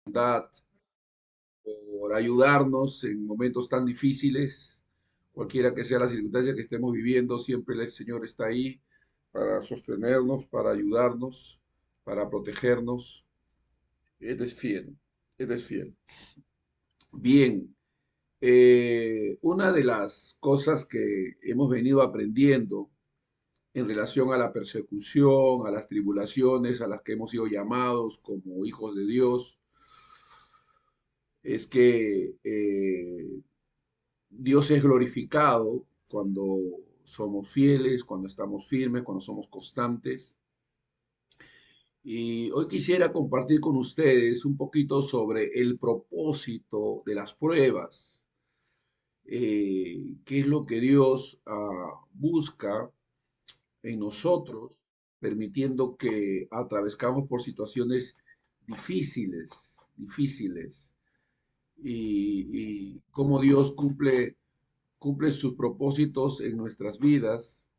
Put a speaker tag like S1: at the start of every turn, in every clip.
S1: bondad, por ayudarnos en momentos tan difíciles, cualquiera que sea la circunstancia que estemos viviendo, siempre el Señor está ahí para sostenernos, para ayudarnos, para protegernos. Él es fiel, Él es fiel. Bien, una de las cosas que hemos venido aprendiendo en relación a la persecución, a las tribulaciones a las que hemos sido llamados como hijos de Dios, es que Dios es glorificado cuando somos fieles, cuando estamos firmes, cuando somos constantes. Y hoy quisiera compartir con ustedes un poquito sobre el propósito de las pruebas, qué es lo que Dios busca en nosotros, permitiendo que atravescamos por situaciones difíciles, y cómo Dios cumple sus propósitos en nuestras vidas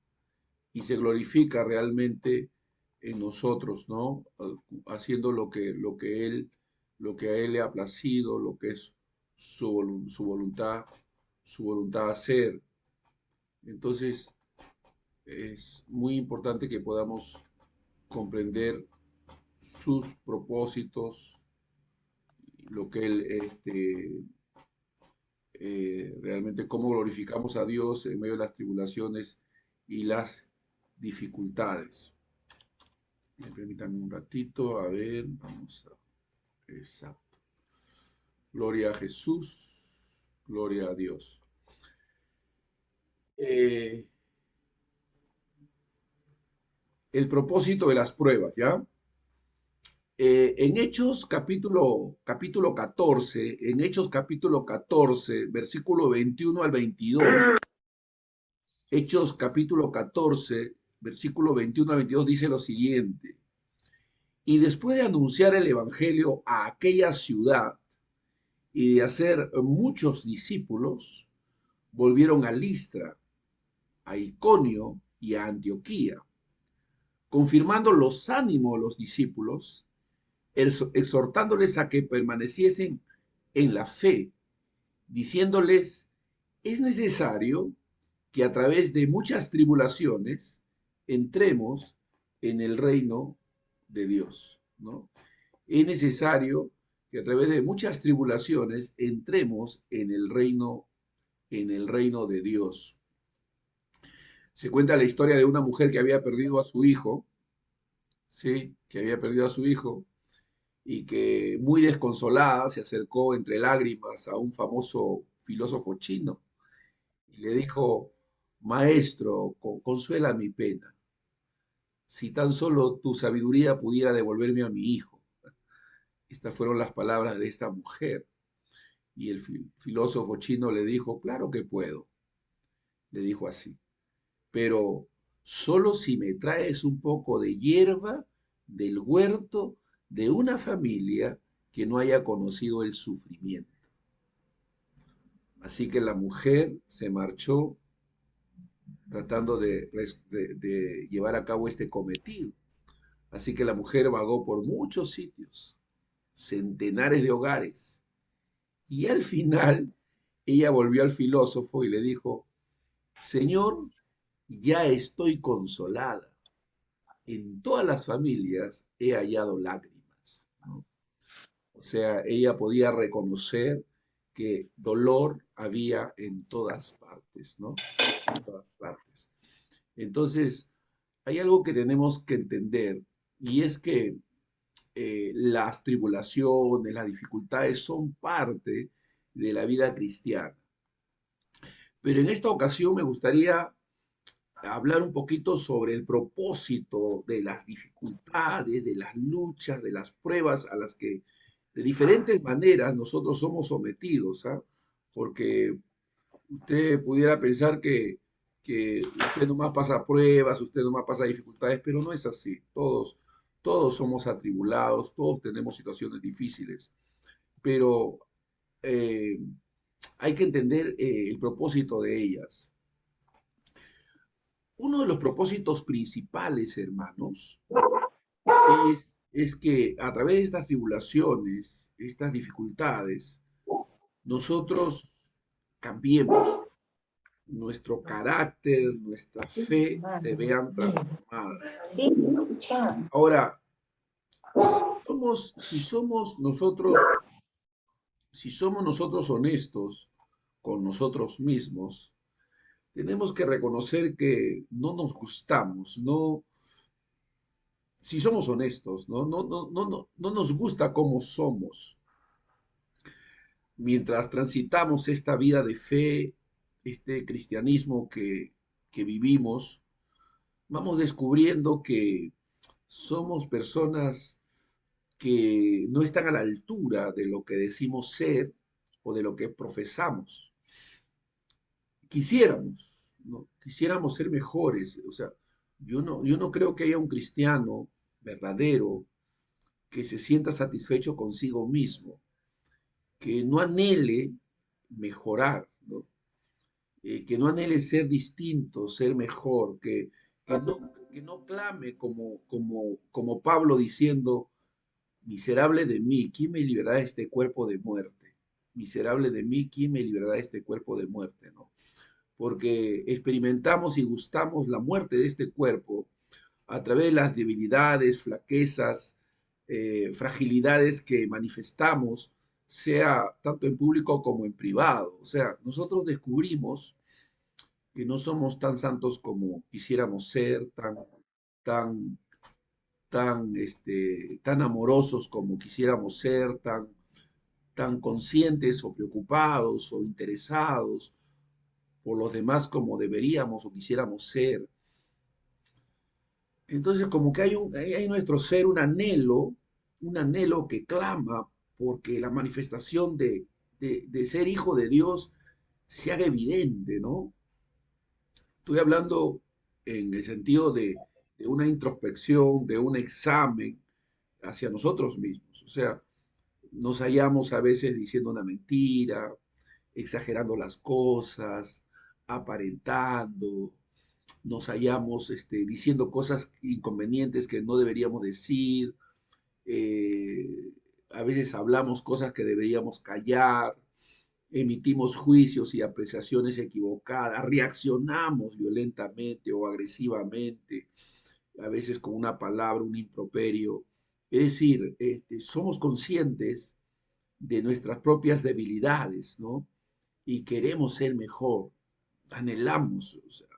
S1: y se glorifica realmente en nosotros, ¿no? Haciendo lo que a Él le ha placido, lo que es su voluntad hacer. Entonces, es muy importante que podamos comprender sus propósitos, lo que Él, realmente cómo glorificamos a Dios en medio de las tribulaciones y las dificultades. Permítanme un ratito, a ver, vamos a... Exacto. Gloria a Jesús, gloria a Dios. Eh, el propósito de las pruebas, ¿ya? En Hechos capítulo 14, en Hechos capítulo 14, versículo 21 al 22, Hechos capítulo 14, versículo 21 al 22 dice lo siguiente: y después de anunciar el Evangelio a aquella ciudad y de hacer muchos discípulos, volvieron a Listra, a Iconio y a Antioquía, confirmando los ánimos de los discípulos, exhortándoles a que permaneciesen en la fe, diciéndoles, es necesario que a través de muchas tribulaciones entremos en el reino de Dios, ¿no? Es necesario que a través de muchas tribulaciones entremos en el reino de Dios. Se cuenta la historia de una mujer que había perdido a su hijo, ¿sí? Que había perdido a su hijo y que muy desconsolada se acercó entre lágrimas a un famoso filósofo chino y le dijo, maestro, consuela mi pena. Si tan solo tu sabiduría pudiera devolverme a mi hijo. Estas fueron las palabras de esta mujer. Y el filósofo chino le dijo, claro que puedo, le dijo así, pero solo si me traes un poco de hierba del huerto de una familia que no haya conocido el sufrimiento. Así que la mujer se marchó tratando de llevar a cabo este cometido. Así que la mujer vagó por muchos sitios, centenares de hogares, y al final ella volvió al filósofo y le dijo, Señor, ya estoy consolada. En todas las familias he hallado lágrimas, ¿no? O sea, ella podía reconocer que dolor había en todas partes, ¿no? En todas partes. Entonces, hay algo que tenemos que entender y es que las tribulaciones, las dificultades son parte de la vida cristiana. Pero en esta ocasión me gustaría hablar un poquito sobre el propósito de las dificultades, de las luchas, de las pruebas a las que de diferentes maneras nosotros somos sometidos, ¿ah? Porque usted pudiera pensar que usted nomás pasa pruebas, usted nomás pasa dificultades, pero no es así. Todos somos atribulados, todos tenemos situaciones difíciles, pero eh, hay que entender el propósito de ellas. Uno de los propósitos principales, hermanos, es que a través de estas tribulaciones estas dificultades, nosotros cambiemos, nuestro carácter, nuestra fe se vean transformadas. Ahora, si somos nosotros honestos con nosotros mismos, tenemos que reconocer que no nos gustamos, no, si somos honestos, no nos gusta cómo somos. Mientras transitamos esta vida de fe, este cristianismo que vivimos, vamos descubriendo que somos personas que no están a la altura de lo que decimos ser o de lo que profesamos. Quisiéramos, ¿no? Quisiéramos ser mejores. O sea, yo no creo que haya un cristiano verdadero que se sienta satisfecho consigo mismo, que no anhele mejorar, ¿no? Que no anhele ser distinto, ser mejor, que no clame como Pablo diciendo, miserable de mí, ¿quién me librará de este cuerpo de muerte? Miserable de mí, ¿quién me librará de este cuerpo de muerte? ¿No? Porque experimentamos y gustamos la muerte de este cuerpo a través de las debilidades, flaquezas, fragilidades que manifestamos, sea tanto en público como en privado. O sea, nosotros descubrimos que no somos tan santos como quisiéramos ser, tan, tan amorosos como quisiéramos ser, tan conscientes o preocupados o interesados por los demás como deberíamos o quisiéramos ser. Entonces, como que hay en nuestro ser un anhelo que clama porque la manifestación de ser hijo de Dios se haga evidente, ¿no? Estoy hablando en el sentido de una introspección, de un examen hacia nosotros mismos. O sea, nos hallamos a veces diciendo una mentira, exagerando las cosas, aparentando, nos hallamos diciendo cosas inconvenientes que no deberíamos decir, eh, a veces hablamos cosas que deberíamos callar, emitimos juicios y apreciaciones equivocadas, reaccionamos violentamente o agresivamente, a veces con una palabra, un improperio. Es decir, somos conscientes de nuestras propias debilidades, ¿no? Y queremos ser mejor, anhelamos, o sea,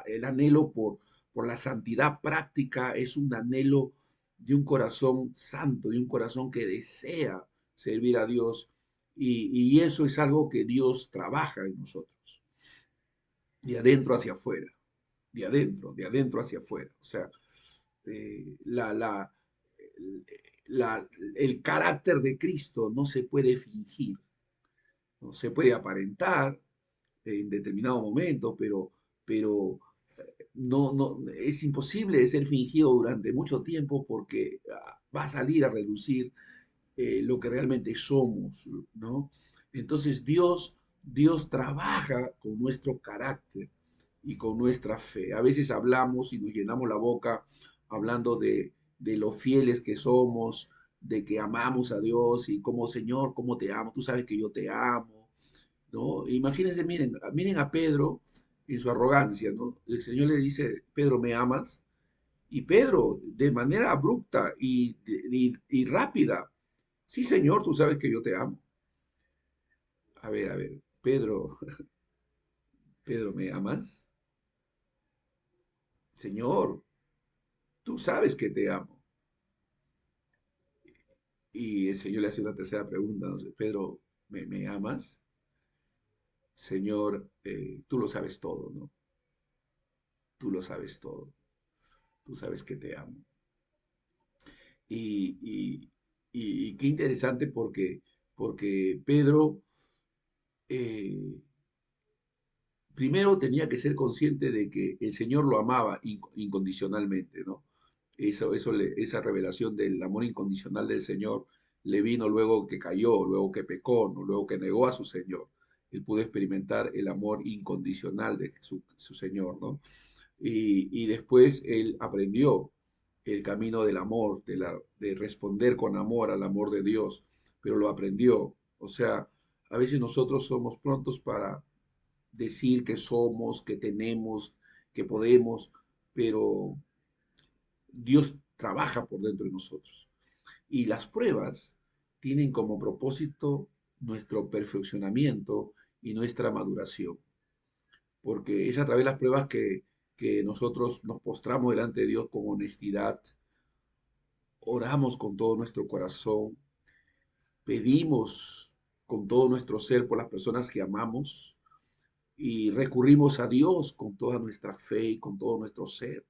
S1: el anhelo por la santidad práctica es un anhelo de un corazón santo, de un corazón que desea servir a Dios y eso es algo que Dios trabaja en nosotros, de adentro hacia afuera, de adentro hacia afuera. O sea, eh, la, la, la, el carácter de Cristo no se puede fingir, no se puede aparentar en determinado momento, pero no, es imposible de ser fingido durante mucho tiempo porque va a salir a reducir lo que realmente somos, ¿no? Entonces Dios trabaja con nuestro carácter y con nuestra fe. A veces hablamos y nos llenamos la boca hablando de lo fieles que somos, de que amamos a Dios y como Señor, cómo te amo, tú sabes que yo te amo, ¿no? Imagínense, miren a Pedro en su arrogancia, ¿no? El Señor le dice, Pedro, ¿me amas? Y Pedro, de manera abrupta y rápida, sí, Señor, tú sabes que yo te amo. A ver, Pedro, Pedro, ¿me amas? Señor, tú sabes que te amo. Y el Señor le hace una tercera pregunta, ¿no? Pedro, ¿me amas? Señor, tú lo sabes todo, ¿no? Tú lo sabes todo. Tú sabes que te amo. Y, y, y qué interesante porque Pedro eh, primero tenía que ser consciente de que el Señor lo amaba incondicionalmente, ¿no? Esa revelación del amor incondicional del Señor le vino luego que cayó, luego que pecó, ¿no? Luego que negó a su Señor. Él pudo experimentar el amor incondicional de su Señor, ¿no? Y después él aprendió el camino del amor, de responder con amor al amor de Dios. pero lo aprendió. O sea, a veces nosotros somos prontos para decir que somos, que tenemos, que podemos, pero Dios trabaja por dentro de nosotros. Y las pruebas tienen como propósito nuestro perfeccionamiento y nuestra maduración, porque es a través de las pruebas que nosotros nos postramos delante de Dios con honestidad, oramos con todo nuestro corazón, pedimos con todo nuestro ser por las personas que amamos y recurrimos a Dios con toda nuestra fe y con todo nuestro ser.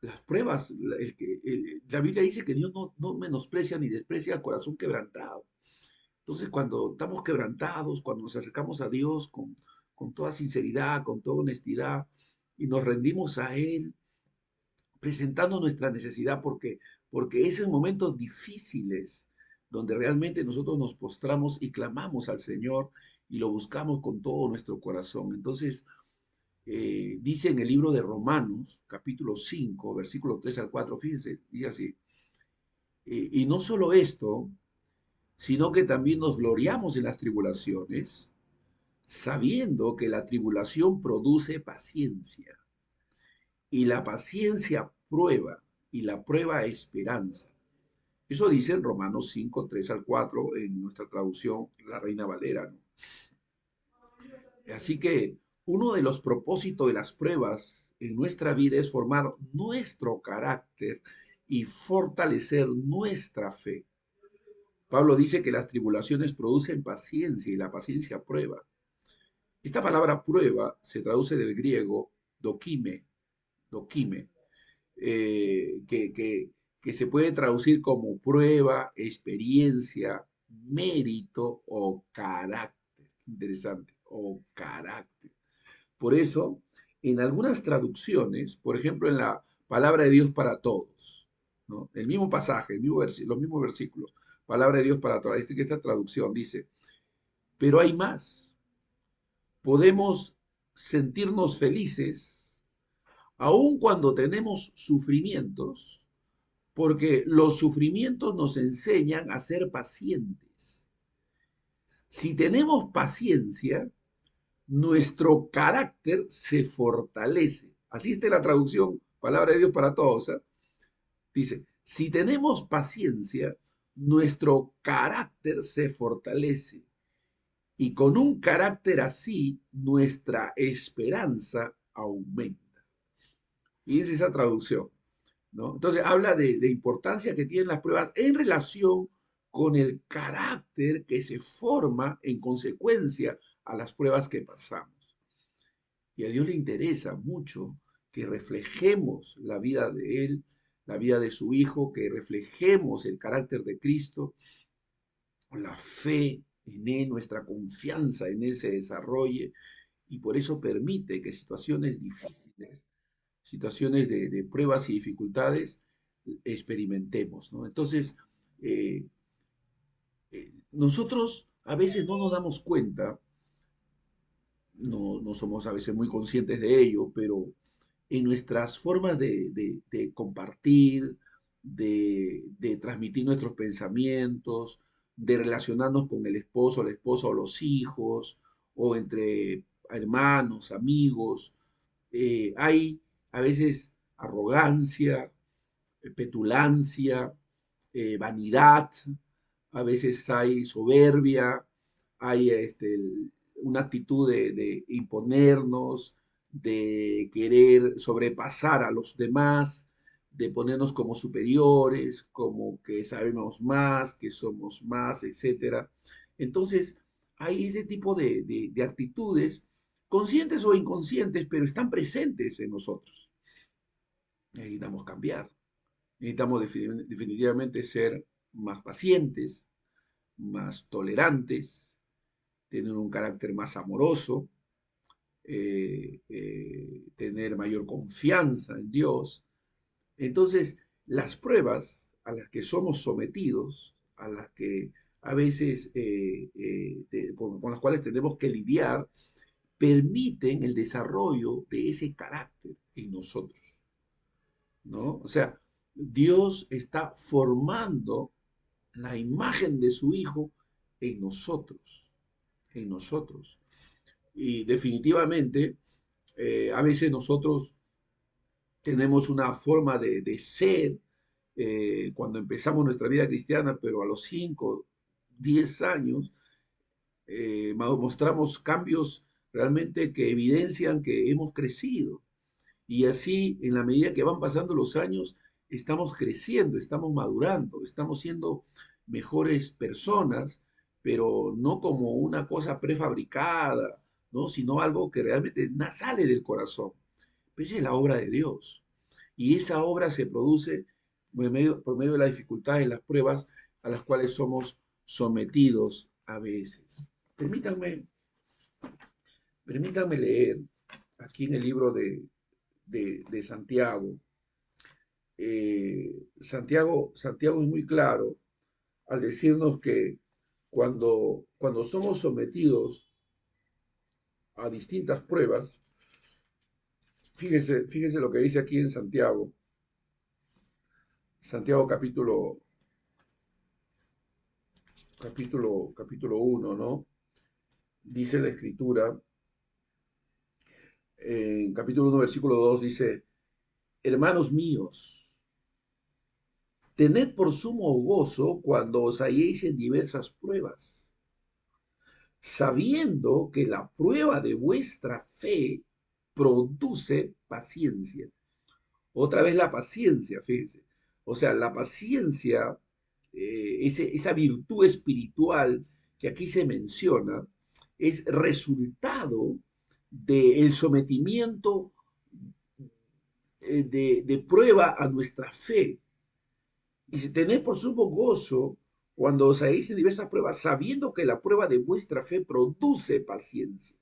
S1: Las pruebas, la Biblia dice que Dios no menosprecia ni desprecia al corazón quebrantado. Entonces, cuando estamos quebrantados, cuando nos acercamos a Dios con toda sinceridad, con toda honestidad, y nos rendimos a Él, presentando nuestra necesidad, porque es en momentos difíciles donde realmente nosotros nos postramos y clamamos al Señor y lo buscamos con todo nuestro corazón. Entonces, dice en el libro de Romanos, capítulo 5, versículo 3 al 4, fíjense, dice así, y no solo esto, sino que también nos gloriamos en las tribulaciones, sabiendo que la tribulación produce paciencia, y la paciencia prueba, y la prueba esperanza. Eso dice en Romanos 5, 3 al 4, en nuestra traducción, la Reina Valera, ¿no? Así que uno de los propósitos de las pruebas en nuestra vida es formar nuestro carácter y fortalecer nuestra fe. Pablo dice que las tribulaciones producen paciencia y la paciencia prueba. Esta palabra prueba se traduce del griego dokime, dokime, que se puede traducir como prueba, experiencia, mérito o carácter. Interesante, o carácter. Por eso, en algunas traducciones, por ejemplo, en la palabra de Dios para todos, ¿no? El mismo pasaje, los mismos versículos, palabra de Dios para todos, esta traducción dice, pero hay más, podemos sentirnos felices aun cuando tenemos sufrimientos, porque los sufrimientos nos enseñan a ser pacientes. Si tenemos paciencia, nuestro carácter se fortalece. Así está la traducción, palabra de Dios para todos. ¿Eh? Dice, si tenemos paciencia, nuestro carácter se fortalece. Y con un carácter así, nuestra esperanza aumenta. Y es esa traducción, ¿no? Entonces habla de importancia que tienen las pruebas en relación con el carácter que se forma en consecuencia a las pruebas que pasamos. Y a Dios le interesa mucho que reflejemos la vida de Él, la vida de su Hijo, que reflejemos el carácter de Cristo, la fe en Él, nuestra confianza en Él se desarrolle y por eso permite que situaciones difíciles, situaciones de pruebas y dificultades, experimentemos, ¿no? Entonces, eh, nosotros a veces no nos damos cuenta, no somos a veces muy conscientes de ello, pero en nuestras formas de compartir, de transmitir nuestros pensamientos, de relacionarnos con el esposo, la esposa o los hijos, o entre hermanos, amigos. Hay a veces arrogancia, petulancia, vanidad, a veces hay soberbia, hay una actitud de imponernos, de querer sobrepasar a los demás, de ponernos como superiores, como que sabemos más, que somos más, etcétera. Entonces, hay ese tipo de actitudes, conscientes o inconscientes, pero están presentes en nosotros. Necesitamos cambiar. Necesitamos definitivamente ser más pacientes, más tolerantes, tener un carácter más amoroso, tener mayor confianza en Dios. Entonces, las pruebas a las que somos sometidos, a las que a veces con las cuales tenemos que lidiar, permiten el desarrollo de ese carácter en nosotros, ¿no? O sea, Dios está formando la imagen de su Hijo en nosotros, en nosotros. Y definitivamente, a veces nosotros tenemos una forma de ser cuando empezamos nuestra vida cristiana, pero a los 5, 10 años mostramos cambios realmente que evidencian que hemos crecido. Y así, en la medida que van pasando los años, estamos creciendo, estamos madurando, estamos siendo mejores personas, pero no como una cosa prefabricada, ¿no? Sino algo que realmente sale del corazón. Pero esa es la obra de Dios. Y esa obra se produce por medio de las dificultades, las pruebas a las cuales somos sometidos a veces. Permítanme, permítanme leer aquí en el libro de Santiago. Santiago es muy claro al decirnos que cuando somos sometidos a distintas pruebas, fíjese lo que dice aquí en Santiago, Santiago capítulo 1, ¿no? Dice la escritura, en capítulo 1, versículo 2, dice, hermanos míos, tened por sumo gozo cuando os halléis en diversas pruebas, sabiendo que la prueba de vuestra fe produce paciencia. Otra vez la paciencia, fíjense. O sea, la paciencia, esa virtud espiritual que aquí se menciona, es resultado del sometimiento de prueba a nuestra fe. Y si tenéis por sumo gozo cuando os halléis en diversas pruebas, sabiendo que la prueba de vuestra fe produce paciencia.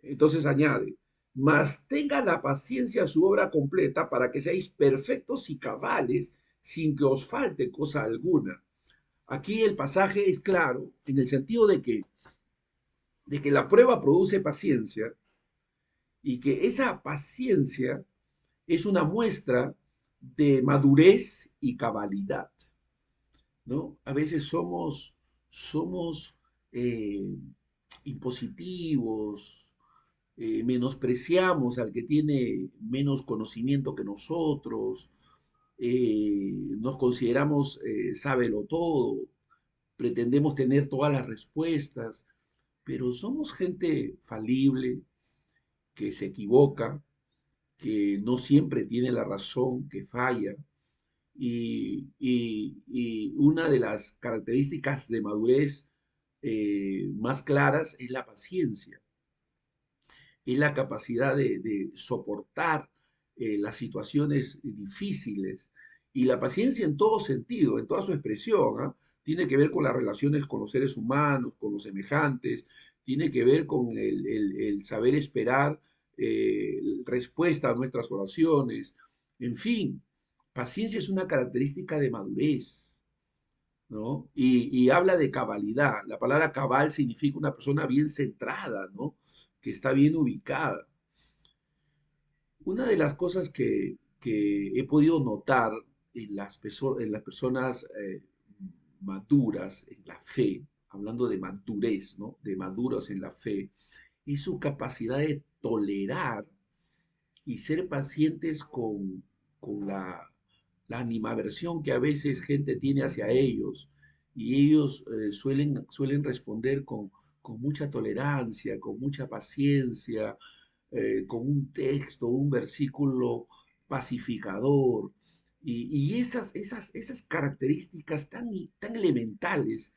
S1: Entonces añade, mas tenga la paciencia su obra completa para que seáis perfectos y cabales sin que os falte cosa alguna. Aquí el pasaje es claro en el sentido de que la prueba produce paciencia y que esa paciencia es una muestra de madurez y cabalidad, ¿no? A veces somos eh, impositivos, menospreciamos al que tiene menos conocimiento que nosotros, nos consideramos sábelo todo, pretendemos tener todas las respuestas, pero somos gente falible, que se equivoca, que no siempre tiene la razón, que falla. Y una de las características de madurez más claras es la paciencia, es la capacidad de soportar las situaciones difíciles y la paciencia en todo sentido, en toda su expresión, ¿ah? Tiene que ver con las relaciones con los seres humanos, con los semejantes, tiene que ver con el saber esperar respuesta a nuestras oraciones, en fin, paciencia es una característica de madurez, ¿no? Y habla de cabalidad. La palabra cabal significa una persona bien centrada, ¿no? Que está bien ubicada. Una de las cosas que he podido notar en las personas maduras en la fe, hablando de madurez, ¿no? De maduros en la fe, es su capacidad de tolerar y ser pacientes con la animaversión que a veces gente tiene hacia ellos. Y ellos suelen responder con mucha tolerancia, con mucha paciencia, con un texto, un versículo pacificador. Y esas características tan elementales,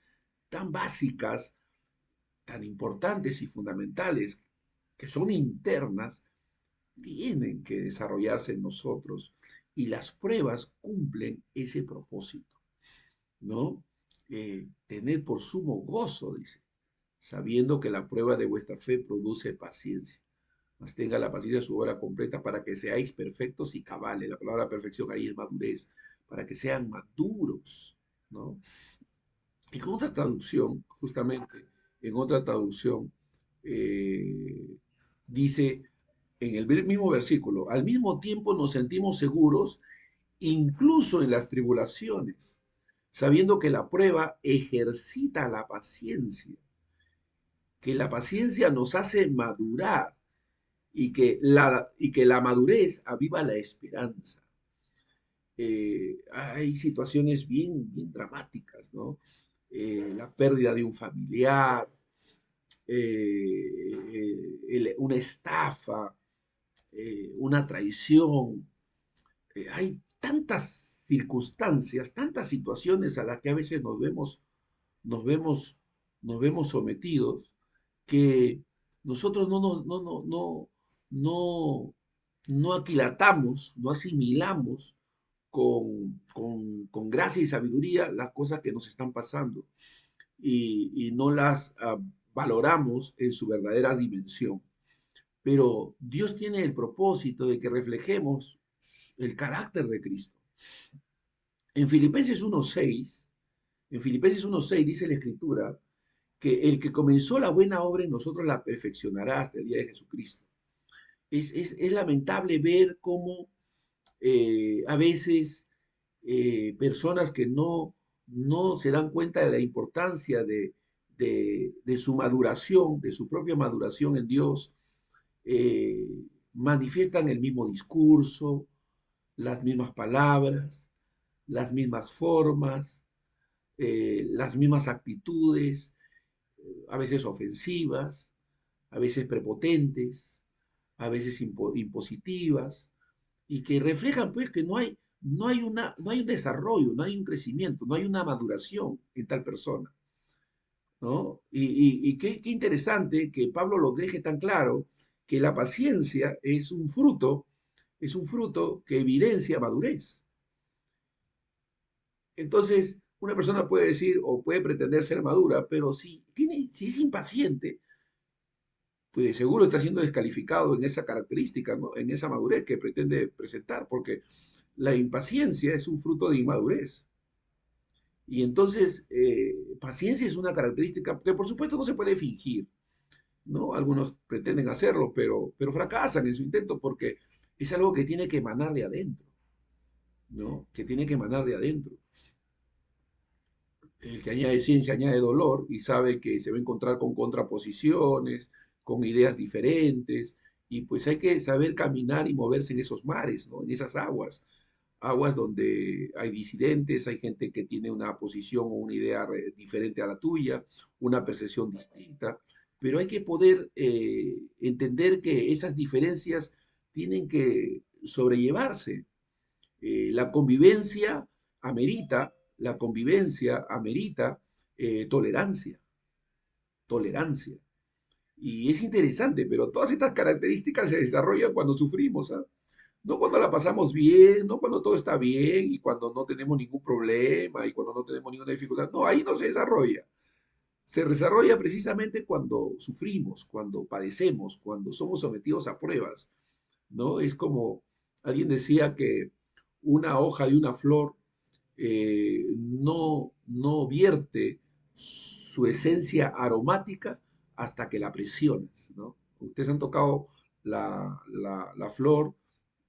S1: tan básicas, tan importantes y fundamentales, que son internas, tienen que desarrollarse en nosotros y las pruebas cumplen ese propósito, ¿no? Tened por sumo gozo, dice, sabiendo que la prueba de vuestra fe produce paciencia. Mas tenga la paciencia su obra completa para que seáis perfectos y cabales. La palabra perfección ahí es madurez, para que sean maduros, ¿no? Y con otra traducción, justamente, en otra traducción, eh, dice en el mismo versículo, al mismo tiempo nos sentimos seguros incluso en las tribulaciones, sabiendo que la prueba ejercita la paciencia, que la paciencia nos hace madurar y que la madurez aviva la esperanza. Hay situaciones bien dramáticas, ¿no? La pérdida de un familiar, una estafa, una traición. Hay tantas circunstancias, tantas situaciones a las que a veces nos vemos, nos vemos sometidos que nosotros no, no aquilatamos, no asimilamos con gracia y sabiduría las cosas que nos están pasando y no las valoramos en su verdadera dimensión. Pero Dios tiene el propósito de que reflejemos el carácter de Cristo. En Filipenses 1.6, en Filipenses 1.6 dice la Escritura que el que comenzó la buena obra en nosotros la perfeccionará hasta el día de Jesucristo. Es lamentable ver cómo a veces personas que no se dan cuenta de la importancia de su maduración, de su propia maduración en Dios, eh, manifiestan el mismo discurso, las mismas palabras, las mismas formas, las mismas actitudes, a veces ofensivas, a veces prepotentes, a veces impositivas, y que reflejan pues que no hay un desarrollo, no hay un crecimiento, no hay una maduración en tal persona, ¿no? Y qué interesante que Pablo lo deje tan claro, que la paciencia es un fruto que evidencia madurez. Entonces, una persona puede decir o puede pretender ser madura, pero si es impaciente, pues seguro está siendo descalificado en esa característica, ¿no? En esa madurez que pretende presentar, porque la impaciencia es un fruto de inmadurez. Y entonces, paciencia es una característica que por supuesto no se puede fingir, ¿no? Algunos pretenden hacerlo, pero fracasan en su intento porque es algo que tiene que emanar de adentro, ¿no? Que tiene que emanar de adentro. El que añade ciencia añade dolor y sabe que se va a encontrar con contraposiciones, con ideas diferentes, y pues hay que saber caminar y moverse en esos mares, ¿no? En esas aguas, aguas donde hay disidentes, hay gente que tiene una posición o una idea diferente a la tuya, una percepción distinta, pero hay que poder entender que esas diferencias tienen que sobrellevarse. La convivencia la convivencia amerita tolerancia, tolerancia. Y es interesante, pero todas estas características se desarrollan cuando sufrimos, ¿ah? No cuando la pasamos bien, no cuando todo está bien y cuando no tenemos ningún problema y cuando no tenemos ninguna dificultad. No, ahí no se desarrolla. Se desarrolla precisamente cuando sufrimos, cuando padecemos, cuando somos sometidos a pruebas, ¿no? Es como alguien decía que una hoja de una flor no vierte su esencia aromática hasta que la presionas, ¿no? Ustedes han tocado la flor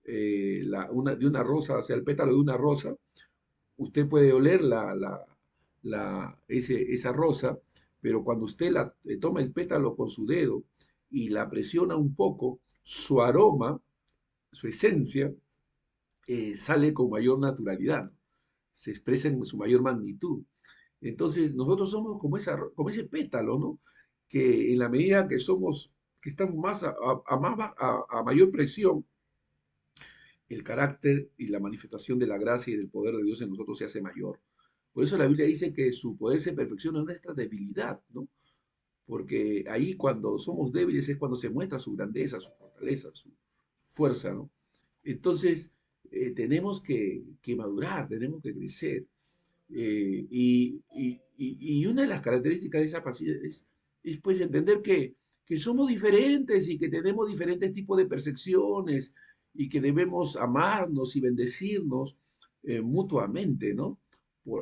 S1: de una rosa, o sea, el pétalo de una rosa, usted puede oler esa rosa, pero cuando usted toma el pétalo con su dedo y la presiona un poco, su aroma, su esencia, sale con mayor naturalidad, ¿no? Se expresa en su mayor magnitud. Entonces, nosotros somos como ese pétalo, ¿no? Que en la medida que estamos más a mayor presión, el carácter y la manifestación de la gracia y del poder de Dios en nosotros se hace mayor. Por eso la Biblia dice que su poder se perfecciona en nuestra debilidad, ¿no? Porque ahí cuando somos débiles es cuando se muestra su grandeza, su fortaleza, su fuerza, ¿no? Entonces, tenemos que madurar, tenemos que crecer. Y una de las características de esa paciencia es pues entender que somos diferentes y que tenemos diferentes tipos de percepciones y que debemos amarnos y bendecirnos mutuamente, ¿no?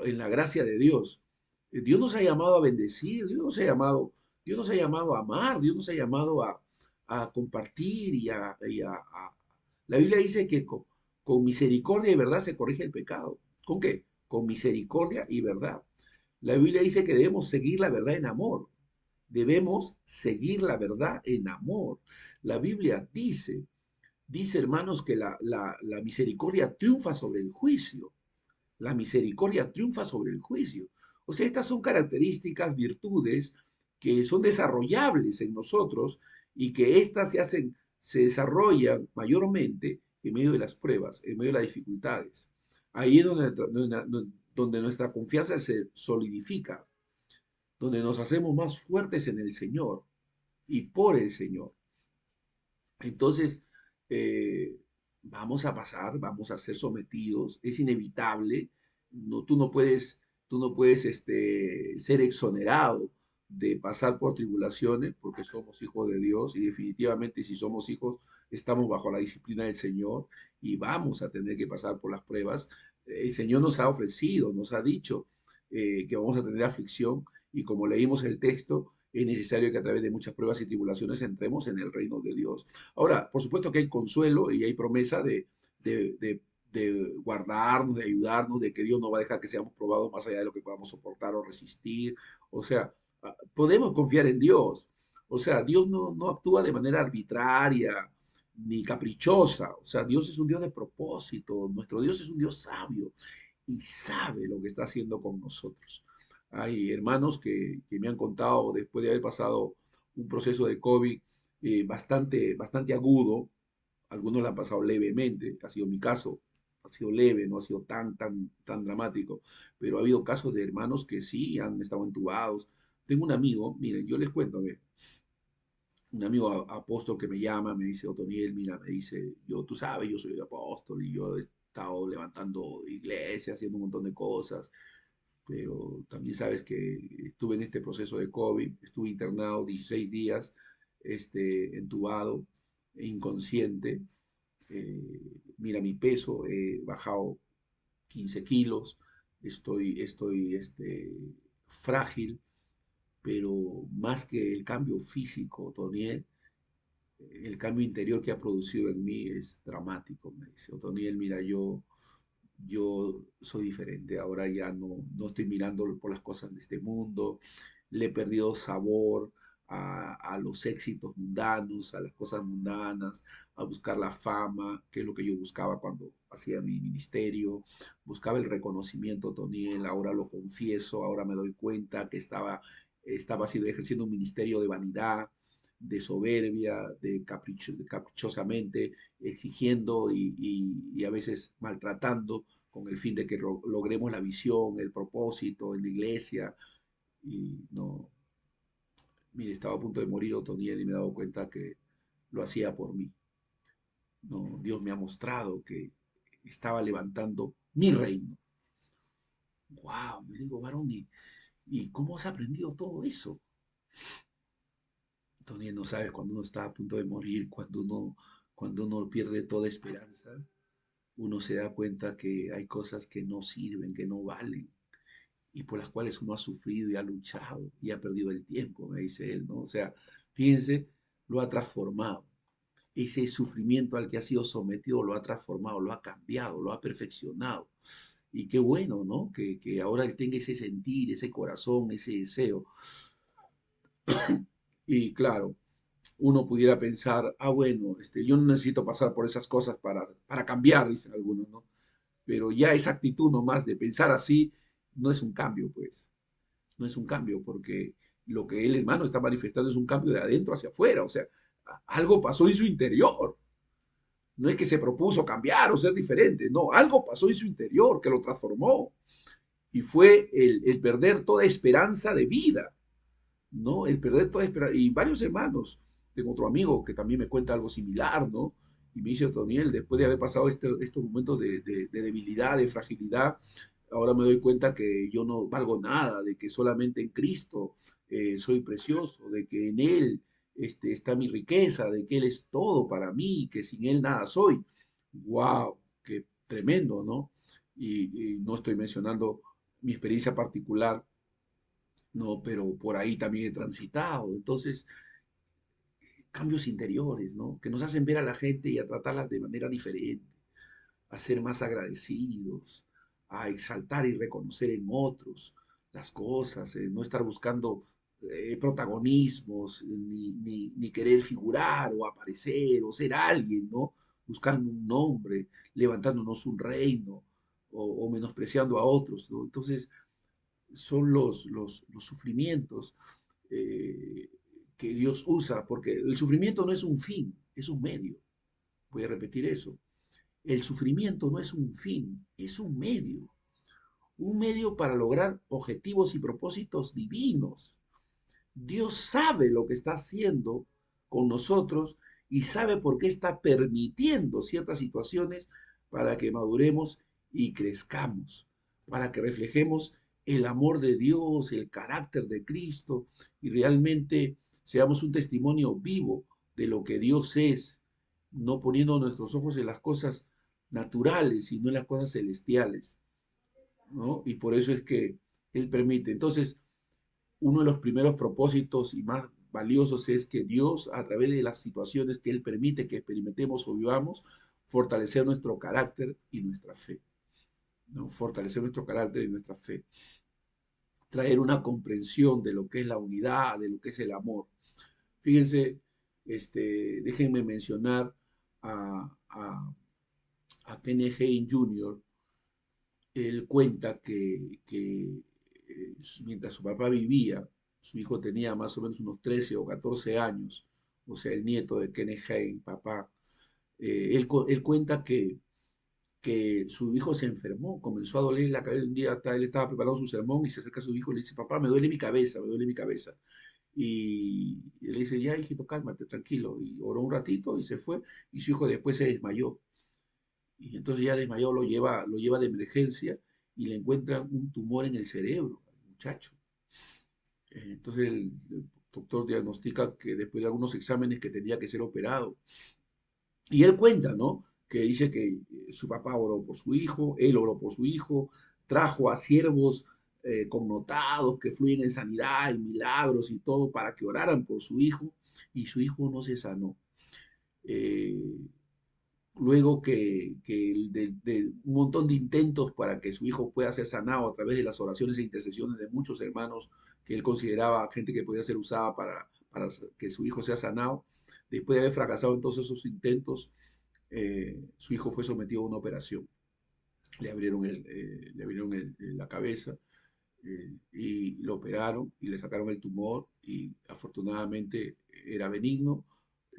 S1: En la gracia de Dios. Dios nos ha llamado a bendecir, Dios nos ha llamado a amar, Dios nos ha llamado a compartir La Biblia dice que con misericordia y verdad se corrige el pecado. ¿Con qué? con misericordia y verdad. La Biblia dice que debemos seguir la verdad en amor. Debemos seguir la verdad en amor. La Biblia dice hermanos, que la misericordia triunfa sobre el juicio. La misericordia triunfa sobre el juicio. O sea, estas son características, virtudes que son desarrollables en nosotros y que éstas se desarrollan mayormente en medio de las pruebas, en medio de las dificultades. Ahí es donde nuestra confianza se solidifica, donde nos hacemos más fuertes en el Señor y por el Señor. Entonces, eh, vamos a ser sometidos, es inevitable, no, tú no puedes ser exonerado de pasar por tribulaciones porque somos hijos de Dios y definitivamente si somos hijos estamos bajo la disciplina del Señor y vamos a tener que pasar por las pruebas. El Señor nos ha ofrecido, nos ha dicho que vamos a tener aflicción y como leímos el texto, es necesario que a través de muchas pruebas y tribulaciones entremos en el reino de Dios. Ahora, por supuesto que hay consuelo y hay promesa de guardarnos, de ayudarnos, de que Dios no va a dejar que seamos probados más allá de lo que podamos soportar o resistir. O sea, podemos confiar en Dios. O sea, Dios no actúa de manera arbitraria ni caprichosa. O sea, Dios es un Dios de propósito. Nuestro Dios es un Dios sabio y sabe lo que está haciendo con nosotros. Hay hermanos que me han contado después de haber pasado un proceso de COVID bastante agudo. Algunos lo han pasado levemente, ha sido mi caso, ha sido leve, no ha sido tan dramático, pero ha habido casos de hermanos que sí han estado entubados. Tengo un amigo, miren, yo les cuento, a ver, un amigo apóstol que me llama, me dice, Otoniel, mira, me dice, tú sabes, yo soy apóstol y yo he estado levantando iglesias, haciendo un montón de cosas, pero también sabes que estuve en este proceso de COVID, estuve internado 16 días, entubado, e inconsciente. Mira mi peso, he bajado 15 kilos, estoy frágil, pero más que el cambio físico, Toniel, el cambio interior que ha producido en mí es dramático, me dice. Otoniel, mira, yo soy diferente, ahora ya no estoy mirando por las cosas de este mundo, le he perdido sabor a los éxitos mundanos, a las cosas mundanas, a buscar la fama, que es lo que yo buscaba cuando hacía mi ministerio, buscaba el reconocimiento, Toniel, ahora lo confieso, ahora me doy cuenta que estaba ejerciendo un ministerio de vanidad, de soberbia, de caprichosamente, exigiendo y a veces maltratando con el fin de que logremos la visión, el propósito en la iglesia. Y no, mire, estaba a punto de morir Otoniel y me he dado cuenta que lo hacía por mí. No, Dios me ha mostrado que estaba levantando mi reino. ¡Wow! Me digo, varón, ¿y cómo has aprendido todo eso? Tony, no sabes cuando uno está a punto de morir, cuando uno pierde toda esperanza, uno se da cuenta que hay cosas que no sirven, que no valen, y por las cuales uno ha sufrido y ha luchado y ha perdido el tiempo, me dice él, ¿no? O sea, fíjense, lo ha transformado. Ese sufrimiento al que ha sido sometido lo ha transformado, lo ha cambiado, lo ha perfeccionado. Y qué bueno, ¿no? Que ahora él tenga ese sentir, ese corazón, ese deseo. Y claro, uno pudiera pensar, bueno, yo no necesito pasar por esas cosas para cambiar, dicen algunos, ¿no? Pero ya esa actitud nomás de pensar así no es un cambio, pues. No es un cambio, porque lo que el hermano está manifestando es un cambio de adentro hacia afuera, o sea, algo pasó en su interior. No es que se propuso cambiar o ser diferente, no, algo pasó en su interior que lo transformó y fue el perder toda esperanza de vida, ¿no? El perder toda esperanza. Y varios hermanos, tengo otro amigo que también me cuenta algo similar, ¿no? Y me dice, Toniel, después de haber pasado estos momentos de debilidad, de fragilidad, ahora me doy cuenta que yo no valgo nada, de que solamente en Cristo soy precioso, de que en Él está mi riqueza, de que Él es todo para mí, que sin Él nada soy. ¡Wow! ¡Qué tremendo!, ¿no? Y no estoy mencionando mi experiencia particular, no, pero por ahí también he transitado. Entonces, cambios interiores, ¿no? Que nos hacen ver a la gente y a tratarlas de manera diferente, a ser más agradecidos, a exaltar y reconocer en otros las cosas, no estar buscando protagonismos, ni querer figurar o aparecer o ser alguien, ¿no? Buscando un nombre, levantándonos un reino o menospreciando a otros, ¿no? Entonces, son los sufrimientos eh, que Dios usa, porque el sufrimiento no es un fin, es un medio. Voy a repetir eso. El sufrimiento no es un fin, es un medio para lograr objetivos y propósitos divinos. Dios sabe lo que está haciendo con nosotros y sabe por qué está permitiendo ciertas situaciones para que maduremos y crezcamos, para que reflejemos el amor de Dios, el carácter de Cristo y realmente seamos un testimonio vivo de lo que Dios es, no poniendo nuestros ojos en las cosas naturales, sino en las cosas celestiales, ¿no? Y por eso es que Él permite. Entonces, uno de los primeros propósitos y más valiosos es que Dios, a través de las situaciones que Él permite que experimentemos o vivamos, fortalecer nuestro carácter y nuestra fe, ¿no? Fortalecer nuestro carácter y nuestra fe. Traer una comprensión de lo que es la unidad, de lo que es el amor. Fíjense, déjenme mencionar a Kenneth Hagin Jr. Él cuenta que mientras su papá vivía, su hijo tenía más o menos unos 13 o 14 años, o sea, el nieto de Kenneth Hagin, papá. Él cuenta que su hijo se enfermó, comenzó a doler la cabeza. Un día él estaba preparando su sermón y se acerca a su hijo y le dice, papá, me duele mi cabeza, me duele mi cabeza. Y él le dice, ya, hijito, cálmate, tranquilo. Y oró un ratito y se fue, y su hijo después se desmayó. Y entonces ya desmayado lo lleva de emergencia y le encuentran un tumor en el cerebro al muchacho. Entonces el doctor diagnostica que después de algunos exámenes que tenía que ser operado. Y él cuenta, ¿no? Que dice que su papá oró por su hijo, él oró por su hijo, trajo a siervos connotados que fluyen en sanidad y milagros y todo para que oraran por su hijo y su hijo no se sanó. Eh, Luego de un montón de intentos para que su hijo pueda ser sanado a través de las oraciones e intercesiones de muchos hermanos que él consideraba gente que podía ser usada para que su hijo sea sanado, después de haber fracasado en todos esos intentos, su hijo fue sometido a una operación. La cabeza y lo operaron y le sacaron el tumor y afortunadamente era benigno,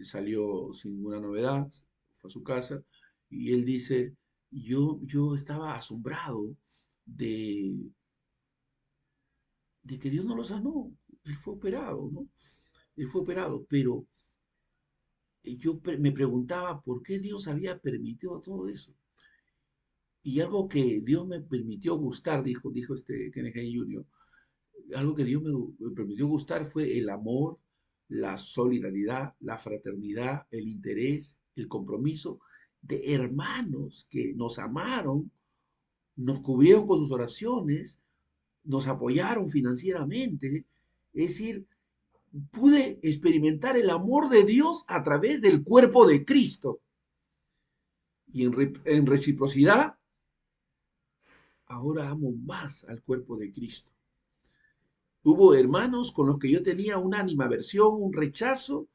S1: salió sin ninguna novedad, fue a su casa y él dice, yo estaba asombrado de, de que Dios no lo sanó, él fue operado, ¿no? Él fue operado, pero me preguntaba por qué Dios había permitido todo eso. Y algo que Dios me permitió gustar, dijo este Kennedy Jr., algo que Dios me permitió gustar fue el amor, la solidaridad, la fraternidad, el interés, el compromiso de hermanos que nos amaron, nos cubrieron con sus oraciones, nos apoyaron financieramente. Es decir, pude experimentar el amor de Dios a través del cuerpo de Cristo. Y en reciprocidad, ahora amo más al cuerpo de Cristo. Hubo hermanos con los que yo tenía una animaversión, un rechazo,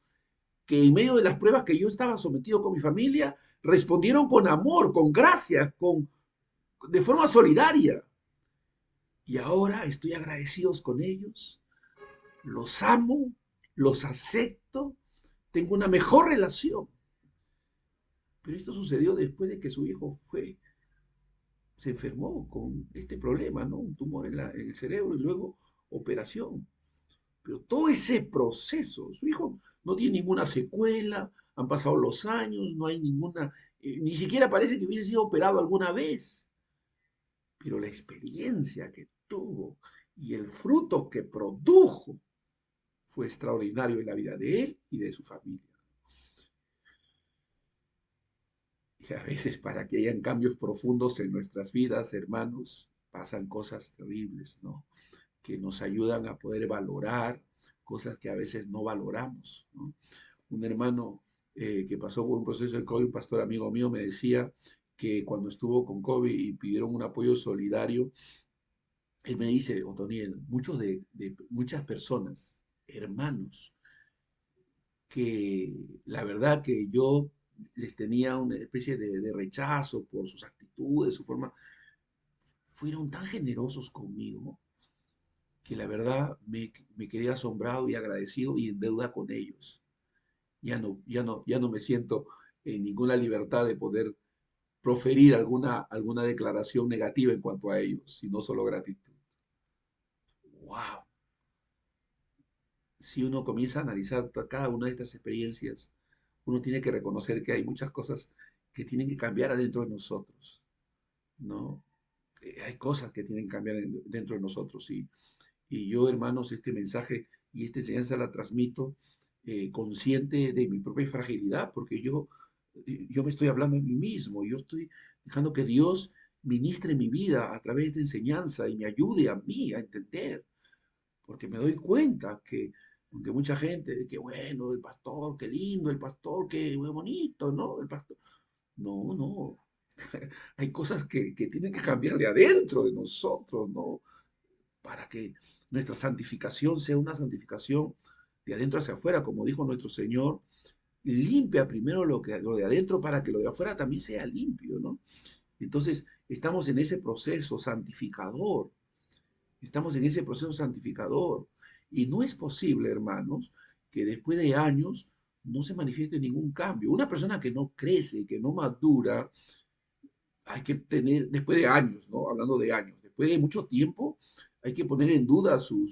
S1: que en medio de las pruebas que yo estaba sometido con mi familia, respondieron con amor, con gracia, de forma solidaria. Y ahora estoy agradecidos con ellos, los amo, los acepto, tengo una mejor relación. Pero esto sucedió después de que su hijo se enfermó con este problema, ¿no? Un tumor en el cerebro y luego operación. Pero todo ese proceso, su hijo no tiene ninguna secuela, han pasado los años, no hay ninguna, ni siquiera parece que hubiese sido operado alguna vez. Pero la experiencia que tuvo y el fruto que produjo fue extraordinario en la vida de él y de su familia. Y a veces para que hayan cambios profundos en nuestras vidas, hermanos, pasan cosas terribles, ¿no? Que nos ayudan a poder valorar cosas que a veces no valoramos, ¿no? Un hermano que pasó por un proceso de COVID, un pastor amigo mío, me decía que cuando estuvo con COVID y pidieron un apoyo solidario, él me dice, Otoniel, muchas personas, hermanos, que la verdad que yo les tenía una especie de rechazo por sus actitudes, su forma, fueron tan generosos conmigo que la verdad me quedé asombrado y agradecido y en deuda con ellos. Ya no me siento en ninguna libertad de poder proferir alguna declaración negativa en cuanto a ellos, sino solo gratitud. ¡Wow! Si uno comienza a analizar cada una de estas experiencias, uno tiene que reconocer que hay muchas cosas que tienen que cambiar adentro de nosotros, ¿no? Hay cosas que tienen que cambiar dentro de nosotros. Y yo, hermanos, este mensaje y esta enseñanza la transmito consciente de mi propia fragilidad, porque yo me estoy hablando a mí mismo, yo estoy dejando que Dios ministre mi vida a través de esta enseñanza y me ayude a mí a entender, porque me doy cuenta que, aunque mucha gente, qué bueno, el pastor, qué lindo, el pastor, qué bonito, ¿no? El pastor. No, no. Hay cosas que tienen que cambiar de adentro de nosotros, ¿no? Para que nuestra santificación sea una santificación de adentro hacia afuera, como dijo nuestro Señor, limpia primero lo de adentro para que lo de afuera también sea limpio, ¿no? Entonces, estamos en ese proceso santificador, estamos en ese proceso santificador. Y no es posible, hermanos, que después de años no se manifieste ningún cambio. Una persona que no crece, que no madura, hay que tener, después de años, ¿no? Hablando de años, después de mucho tiempo, hay que poner en duda su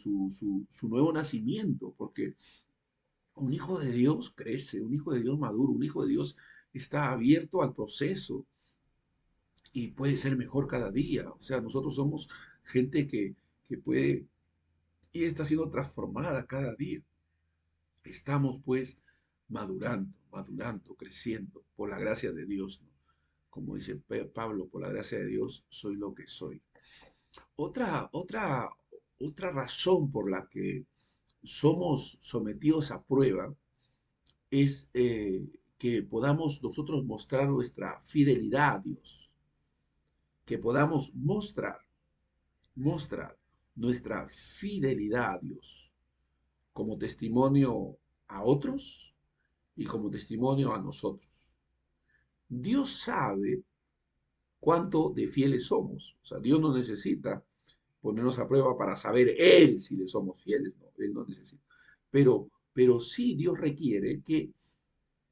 S1: nuevo nacimiento, porque un hijo de Dios crece, un hijo de Dios maduro, un hijo de Dios está abierto al proceso y puede ser mejor cada día. O sea, nosotros somos gente que puede y está siendo transformada cada día. Estamos pues madurando, creciendo por la gracia de Dios, ¿no? Como dice Pablo, por la gracia de Dios soy lo que soy. Otra, otra, otra razón por la que somos sometidos a prueba es que podamos nosotros mostrar nuestra fidelidad a Dios, que podamos mostrar nuestra fidelidad a Dios como testimonio a otros y como testimonio a nosotros. Dios sabe cuánto de fieles somos. O sea, Dios no necesita ponernos a prueba para saber Él si le somos fieles. No, Él no necesita. Pero sí Dios requiere que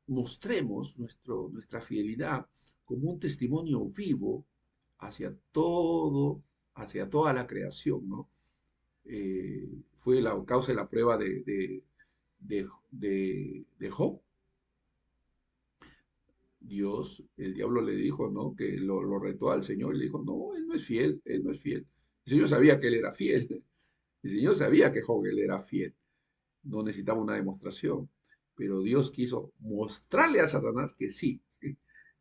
S1: mostremos nuestra fidelidad como un testimonio vivo hacia todo, hacia toda la creación, ¿no? Fue la causa de la prueba de Job. Dios, el diablo le dijo, ¿no? Que lo retó al Señor y le dijo, no, él no es fiel, él no es fiel. El Señor sabía que él era fiel. El Señor sabía que Job él era fiel. No necesitaba una demostración. Pero Dios quiso mostrarle a Satanás que sí,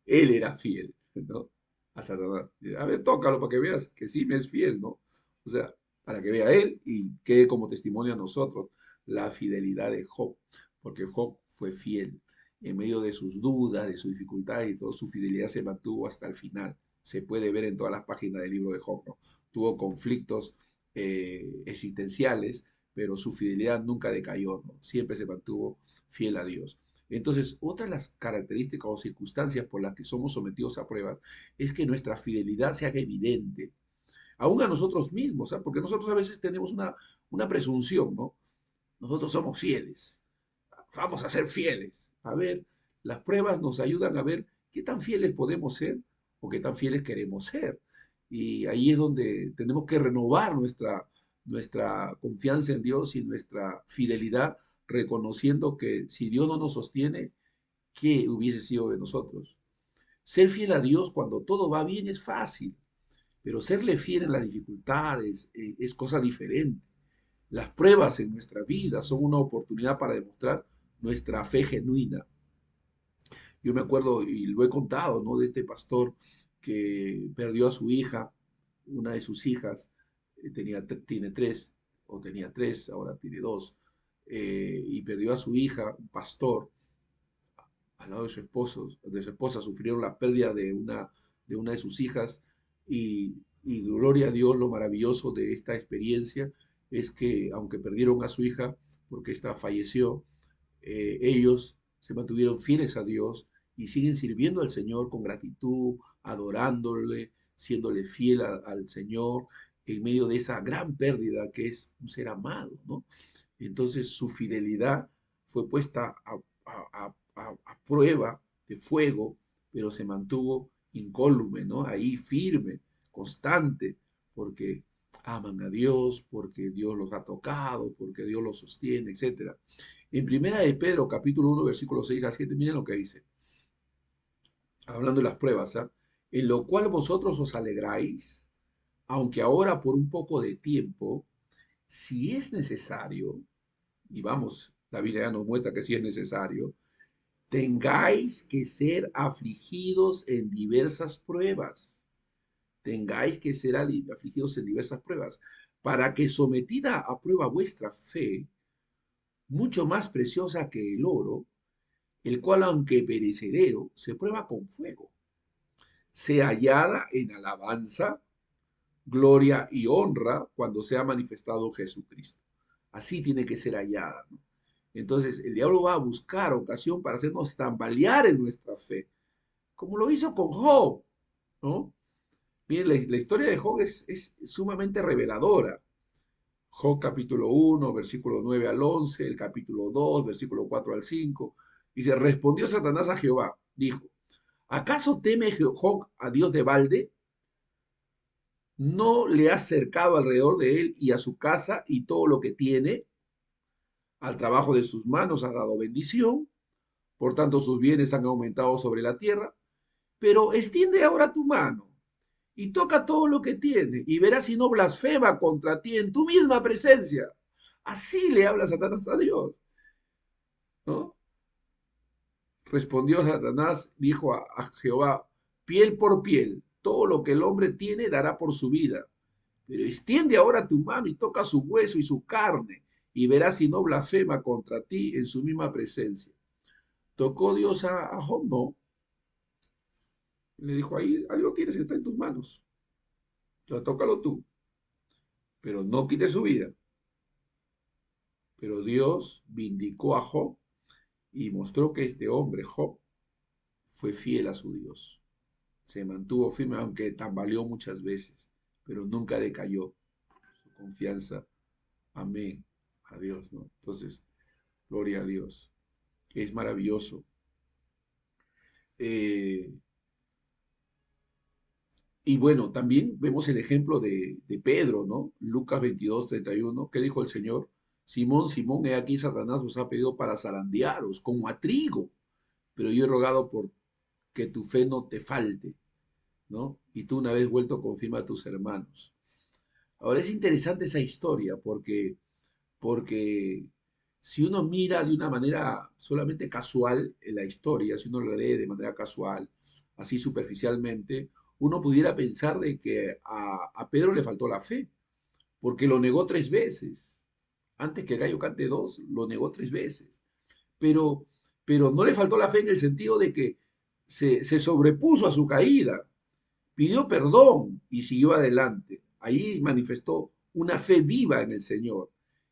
S1: él era fiel, ¿no? A Satanás. A ver, tócalo para que veas que sí me es fiel, ¿no? O sea, para que vea él y quede como testimonio a nosotros la fidelidad de Job, porque Job fue fiel. En medio de sus dudas, de sus dificultades y todo, su fidelidad se mantuvo hasta el final. Se puede ver en todas las páginas del libro de Job, ¿no? Tuvo conflictos existenciales, pero su fidelidad nunca decayó, ¿no? Siempre se mantuvo fiel a Dios. Entonces, otra de las características o circunstancias por las que somos sometidos a pruebas es que nuestra fidelidad se haga evidente, aún a nosotros mismos, ¿sabes? Porque nosotros a veces tenemos una presunción, ¿no? Nosotros somos fieles, vamos a ser fieles. A ver, las pruebas nos ayudan a ver qué tan fieles podemos ser o qué tan fieles queremos ser. Y ahí es donde tenemos que renovar nuestra confianza en Dios y nuestra fidelidad, reconociendo que si Dios no nos sostiene, ¿qué hubiese sido de nosotros? Ser fiel a Dios cuando todo va bien es fácil, pero serle fiel en las dificultades es cosa diferente. Las pruebas en nuestra vida son una oportunidad para demostrar nuestra fe genuina. Yo me acuerdo, y lo he contado, ¿no? De este pastor que perdió a su hija, una de sus hijas, tiene tres, o tenía tres, ahora tiene dos, y perdió a su hija, un pastor, al lado de su esposa, sufrieron la pérdida de de una de sus hijas y gloria a Dios, lo maravilloso de esta experiencia es que aunque perdieron a su hija porque ésta falleció, ellos se mantuvieron fieles a Dios y siguen sirviendo al Señor con gratitud, adorándole, siéndole fiel al Señor en medio de esa gran pérdida que es un ser amado, ¿no? Entonces su fidelidad fue puesta a prueba de fuego, pero se mantuvo incólume, ¿no? Ahí firme, constante, porque aman a Dios, porque Dios los ha tocado, porque Dios los sostiene, etcétera. En Primera de Pedro, capítulo 1, versículo 6 al 7, miren lo que dice, hablando de las pruebas, ¿ah? En lo cual vosotros os alegráis, aunque ahora por un poco de tiempo, si es necesario, y vamos, la Biblia ya nos muestra que si es necesario, tengáis que ser afligidos en diversas pruebas, tengáis que ser afligidos en diversas pruebas, para que sometida a prueba vuestra fe, mucho más preciosa que el oro, el cual aunque perecedero, se prueba con fuego, sea hallada en alabanza, gloria y honra cuando sea manifestado Jesucristo. Así tiene que ser hallada, ¿no? Entonces, el diablo va a buscar ocasión para hacernos tambalear en nuestra fe, como lo hizo con Job, ¿no? Miren, la historia de Job es sumamente reveladora. Job capítulo 1, versículo 9 al 11, el capítulo 2, versículo 4 al 5. Dice, respondió Satanás a Jehová, dijo, ¿acaso teme Job a Dios de balde? ¿No le has cercado alrededor de él y a su casa y todo lo que tiene? Al trabajo de sus manos has dado bendición, por tanto sus bienes han aumentado sobre la tierra, pero extiende ahora tu mano y toca todo lo que tiene y verás si no blasfema contra ti en tu misma presencia. Así le habla Satanás a Dios, ¿no? Respondió Satanás, dijo a Jehová, piel por piel, todo lo que el hombre tiene dará por su vida. Pero extiende ahora tu mano y toca su hueso y su carne, y verás si no blasfema contra ti en su misma presencia. ¿Tocó Dios a Job? No. Le dijo, ahí lo tienes, está en tus manos. Entonces, tócalo tú, pero no quites su vida. Pero Dios vindicó a Job y mostró que este hombre, Job, fue fiel a su Dios. Se mantuvo firme, aunque tambaleó muchas veces, pero nunca decayó su confianza. Amén. A Dios, ¿no? Entonces, gloria a Dios. Es maravilloso. Eh, y bueno, también vemos el ejemplo de Pedro, ¿no? Lucas 22:31. ¿Qué dijo el Señor? Simón, Simón, he aquí Satanás os ha pedido para zarandearos, como a trigo, pero yo he rogado por que tu fe no te falte, ¿no? Y tú una vez vuelto confirma a tus hermanos. Ahora es interesante esa historia porque si uno mira de una manera solamente casual en la historia, si uno la lee de manera casual, así superficialmente, uno pudiera pensar de que a Pedro le faltó la fe, porque lo negó 3 veces. Antes que el gallo cante dos, lo negó 3 veces. Pero, pero no le faltó la fe en el sentido de que se sobrepuso a su caída, pidió perdón y siguió adelante. Ahí manifestó una fe viva en el Señor,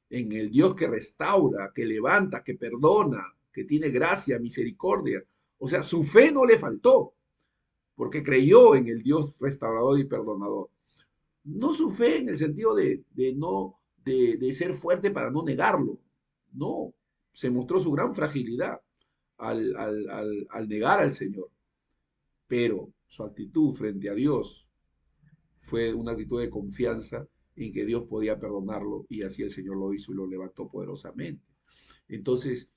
S1: en el Dios que restaura, que levanta, que perdona, que tiene gracia, misericordia. O sea, su fe no le faltó, porque creyó en el Dios restaurador y perdonador. No su fe en el sentido de ser fuerte para no negarlo. No, se mostró su gran fragilidad al negar al Señor. Pero su actitud frente a Dios fue una actitud de confianza en que Dios podía perdonarlo y así el Señor lo hizo y lo levantó poderosamente. Entonces,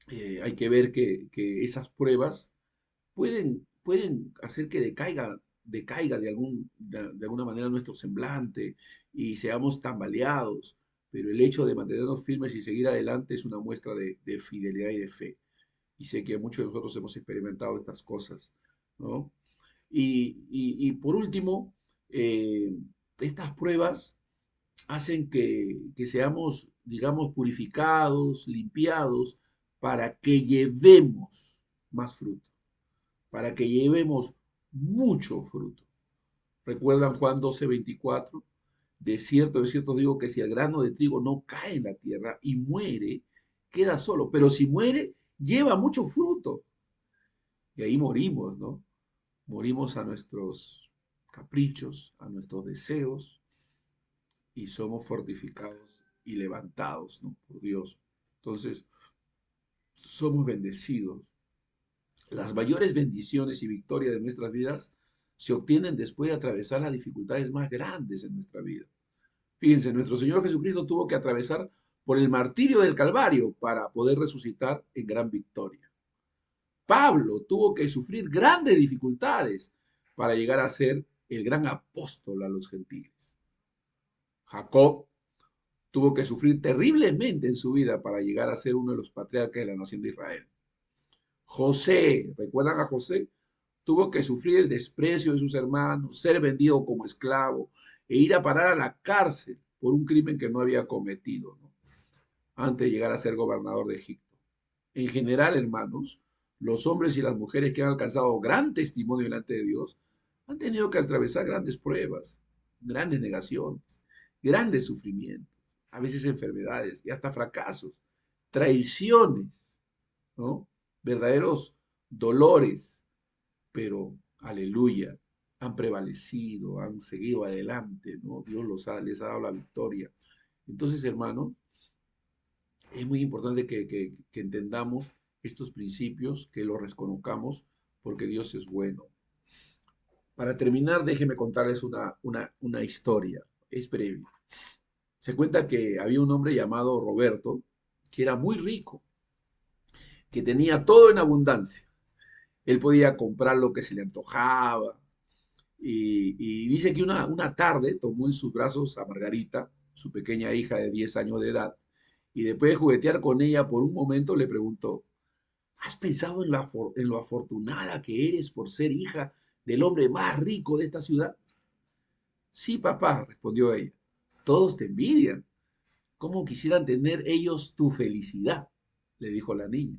S1: hay que ver que esas pruebas pueden hacer que decaiga de alguna manera nuestro semblante y seamos tambaleados, pero el hecho de mantenernos firmes y seguir adelante es una muestra de fidelidad y de fe. Y sé que muchos de nosotros hemos experimentado estas cosas, ¿no? Y por último, eh, estas pruebas hacen que seamos, digamos, purificados, limpiados, para que llevemos más fruto, para que llevemos mucho fruto. ¿Recuerdan Juan 12:24? De cierto digo que si el grano de trigo no cae en la tierra y muere, queda solo. Pero si muere, lleva mucho fruto. Y ahí morimos, ¿no? Morimos a nuestros caprichos, a nuestros deseos y somos fortificados y levantados, ¿no? Por Dios. Entonces, somos bendecidos. Las mayores bendiciones y victorias de nuestras vidas se obtienen después de atravesar las dificultades más grandes en nuestra vida. Fíjense, nuestro Señor Jesucristo tuvo que atravesar por el martirio del Calvario para poder resucitar en gran victoria. Pablo tuvo que sufrir grandes dificultades para llegar a ser el gran apóstol a los gentiles. Jacob tuvo que sufrir terriblemente en su vida para llegar a ser uno de los patriarcas de la nación de Israel. José, ¿recuerdan a José? Tuvo que sufrir el desprecio de sus hermanos, ser vendido como esclavo e ir a parar a la cárcel por un crimen que no había cometido, ¿no? Antes de llegar a ser gobernador de Egipto. En general, hermanos, los hombres y las mujeres que han alcanzado gran testimonio delante de Dios han tenido que atravesar grandes pruebas, grandes negaciones, grandes sufrimientos, a veces enfermedades y hasta fracasos, traiciones, ¿no? Verdaderos dolores, pero aleluya, han prevalecido, han seguido adelante, ¿no? Dios les ha dado la victoria. Entonces, hermano, es muy importante que entendamos estos principios, que los reconozcamos, porque Dios es bueno. Para terminar, déjenme contarles una historia. Es breve. Se cuenta que había un hombre llamado Roberto, que era muy rico, que tenía todo en abundancia. Él podía comprar lo que se le antojaba. Y dice que una tarde tomó en sus brazos a Margarita, su pequeña hija de 10 años de edad, y después de juguetear con ella por un momento le preguntó, ¿has pensado en lo afortunada que eres por ser hija del hombre más rico de esta ciudad? Sí, papá, respondió ella. Todos te envidian. ¿Cómo quisieran tener ellos tu felicidad? Le dijo la niña.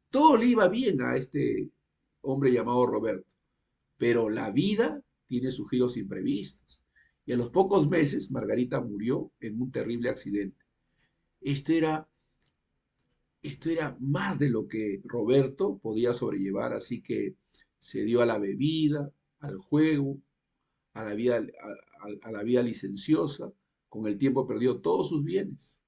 S1: Todo le iba bien a este hombre llamado Roberto, pero la vida tiene sus giros imprevistos. Y a los pocos meses, Margarita murió en un terrible accidente. Esto era, esto era más de lo que Roberto podía sobrellevar, así que se dio a la bebida, al juego, a la vida licenciosa. Con el tiempo perdió todos sus bienes.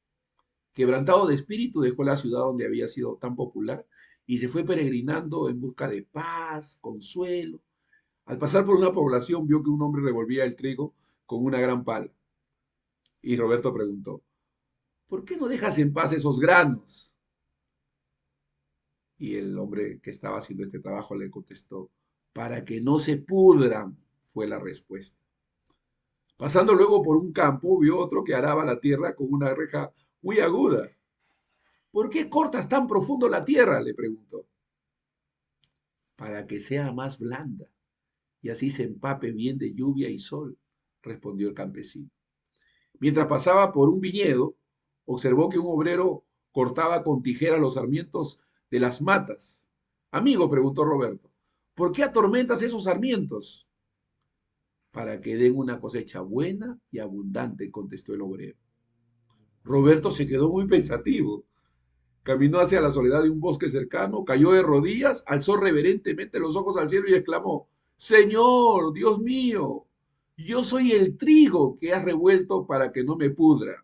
S1: Quebrantado de espíritu, dejó la ciudad donde había sido tan popular y se fue peregrinando en busca de paz, consuelo. Al pasar por una población vio que un hombre revolvía el trigo con una gran pala. Y Roberto preguntó, ¿por qué no dejas en paz esos granos? Y el hombre que estaba haciendo este trabajo le contestó, para que no se pudran, fue la respuesta. Pasando luego por un campo, vio otro que araba la tierra con una reja muy aguda. ¿Por qué cortas tan profundo la tierra? Le preguntó. Para que sea más blanda y así se empape bien de lluvia y sol, respondió el campesino. Mientras pasaba por un viñedo, observó que un obrero cortaba con tijera los sarmientos de las matas. Amigo, preguntó Roberto, ¿por qué atormentas esos sarmientos? Para que den una cosecha buena y abundante, contestó el obrero. Roberto se quedó muy pensativo. Caminó hacia la soledad de un bosque cercano, cayó de rodillas, alzó reverentemente los ojos al cielo y exclamó, Señor, Dios mío, yo soy el trigo que has revuelto para que no me pudra.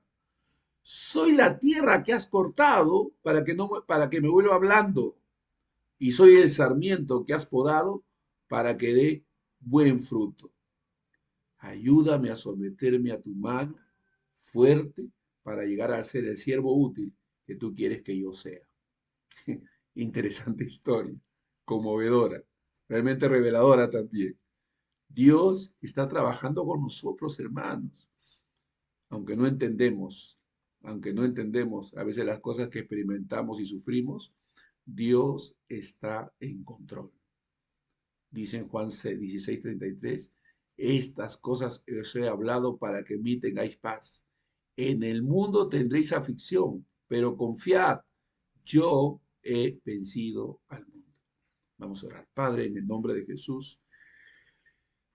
S1: Soy la tierra que has cortado para que me vuelva blando. Y soy el sarmiento que has podado para que dé buen fruto. Ayúdame a someterme a tu mano fuerte para llegar a ser el siervo útil que tú quieres que yo sea. Interesante historia, conmovedora, realmente reveladora también. Dios está trabajando con nosotros, hermanos, aunque no entendemos, aunque no entendemos a veces las cosas que experimentamos y sufrimos, Dios está en control. Dice en Juan 16:33, estas cosas os he hablado para que en mí tengáis paz. En el mundo tendréis aflicción, pero confiad, yo he vencido al mundo. Vamos a orar. Padre, en el nombre de Jesús,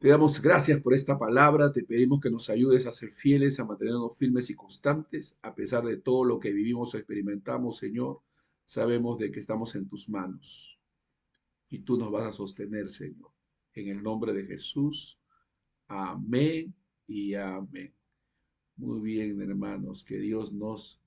S1: Te damos gracias por esta palabra, te pedimos que nos ayudes a ser fieles, a mantenernos firmes y constantes, a pesar de todo lo que vivimos o experimentamos, Señor. Sabemos de que estamos en tus manos y tú nos vas a sostener, Señor. En el nombre de Jesús, amén y amén. Muy bien, hermanos, que Dios nos